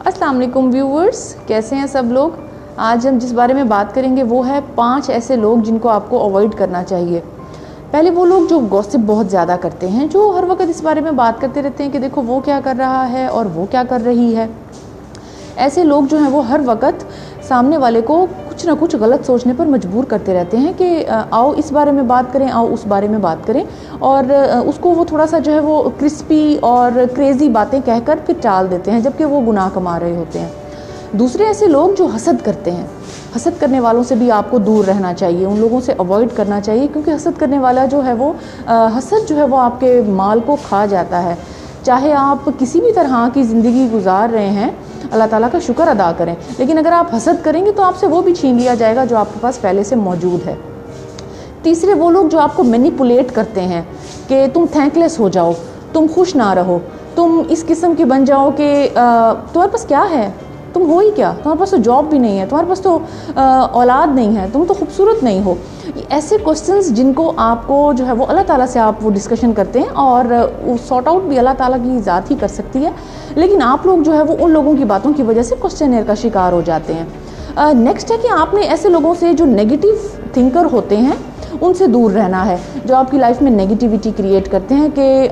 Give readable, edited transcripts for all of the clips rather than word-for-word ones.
अस्सलाम वालेकुम व्यूवर्स, कैसे हैं सब लोग। आज हम जिस बारे में बात करेंगे वो है 5 ऐसे लोग जिनको आपको अवॉइड करना चाहिए। पहले वो लोग जो गॉसिप बहुत ज़्यादा करते हैं, जो हर वक्त इस बारे में बात करते रहते हैं कि देखो वो क्या कर रहा है और वो क्या कर रही है। ऐसे लोग जो हैं वो हर वक्त सामने वाले को कुछ ना कुछ गलत सोचने पर मजबूर करते रहते हैं कि आओ इस बारे में बात करें, आओ उस बारे में बात करें, और उसको वो थोड़ा सा जो है वो क्रिस्पी और क्रेज़ी बातें कहकर फिर टाल देते हैं, जबकि वो गुनाह कमा रहे होते हैं। दूसरे ऐसे लोग जो हसद करते हैं, हसद करने वालों से भी आपको दूर रहना चाहिए, उन लोगों से अवॉइड करना चाहिए, क्योंकि हसद करने वाला जो है वो हसद जो है वो आपके माल को खा जाता है। चाहे आप किसी भी तरह की ज़िंदगी गुजार रहे हैं, अल्लाह ताला का शुक्र अदा करें, लेकिन अगर आप हसद करेंगे तो आपसे वो भी छीन लिया जाएगा जो आपके पास पहले से मौजूद है। तीसरे वो लोग जो आपको मैनिपुलेट करते हैं कि तुम थैंकलेस हो जाओ, तुम खुश ना रहो, तुम इस किस्म के बन जाओ कि तुम्हारे पास क्या है, तुम हो ही क्या, तुम्हारे पास तो जॉब भी नहीं है, तुम्हारे पास तो औलाद नहीं है, तुम तो खूबसूरत नहीं हो। ऐसे क्वेश्चंस जिनको आपको जो है वो अल्लाह ताला से आप वो डिस्कशन करते हैं, और वो सॉर्ट आउट भी अल्लाह ताला की ज़ात ही कर सकती है, लेकिन आप लोग जो है वो उन लोगों की बातों की वजह से क्वेश्चनर का शिकार हो जाते हैं। नेक्स्ट है कि आपने ऐसे लोगों से जो नेगेटिव थिंकर होते हैं उनसे दूर रहना है, जो आपकी लाइफ में नेगेटिविटी क्रिएट करते हैं कि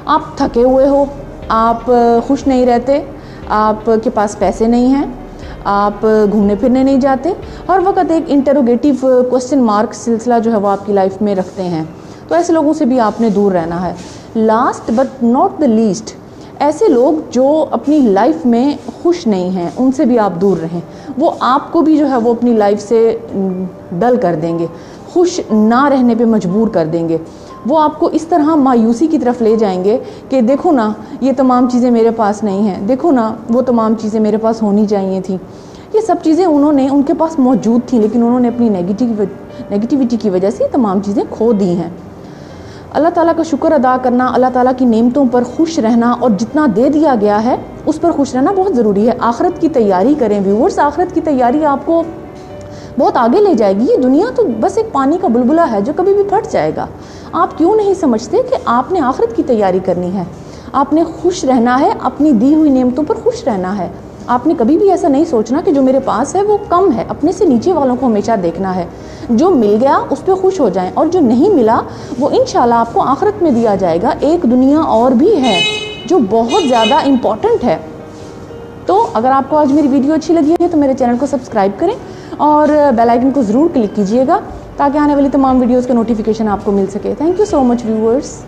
आप थके हुए हो, आप खुश नहीं रहते, आपके पास पैसे नहीं हैं, आप घूमने फिरने नहीं जाते, हर वक्त एक इंटरोगेटिव क्वेश्चन मार्क सिलसिला जो है वो आपकी लाइफ में रखते हैं, तो ऐसे लोगों से भी आपने दूर रहना है। Last but not the least, ऐसे लोग जो अपनी लाइफ में खुश नहीं हैं उनसे भी आप दूर रहें। वो आपको भी जो है वो अपनी लाइफ से डल कर देंगे, खुश ना रहने पे मजबूर कर देंगे। वो आपको इस तरह मायूसी की तरफ ले जाएंगे कि देखो ना ये तमाम चीज़ें मेरे पास नहीं हैं, देखो ना वो तमाम चीज़ें मेरे पास होनी चाहिए थी। ये सब चीज़ें उनके पास मौजूद थी, लेकिन उन्होंने अपनी नेगेटिविटी की वजह से तमाम चीज़ें खो दी हैं। अल्लाह ताला का शुक्र अदा करना, अल्लाह ताला की नेमतों पर खुश रहना, और जितना दे दिया गया है उस पर खुश रहना बहुत ज़रूरी है। आखिरत की तैयारी करें व्यूअर्स, आखिरत की तैयारी आपको बहुत आगे ले जाएगी। ये दुनिया तो बस एक पानी का बुलबुला है जो कभी भी फट जाएगा। आप क्यों नहीं समझते कि आपने आखिरत की तैयारी करनी है, आपने खुश रहना है, अपनी दी हुई नेमतों पर खुश रहना है। आपने कभी भी ऐसा नहीं सोचना कि जो मेरे पास है वो कम है, अपने से नीचे वालों को हमेशा देखना है। जो मिल गया उस पर खुश हो जाएं, और जो नहीं मिला वो इंशाल्लाह आपको आखिरत में दिया जाएगा। एक दुनिया और भी है जो बहुत ज़्यादा इम्पॉर्टेंट है। तो अगर आपको आज मेरी वीडियो अच्छी लगी है तो मेरे चैनल को सब्सक्राइब करें और बेल आइकन को ज़रूर क्लिक कीजिएगा, ताकि आने वाली तमाम वीडियोज़ का नोटिफिकेशन आपको मिल सके। Thank you so much viewers.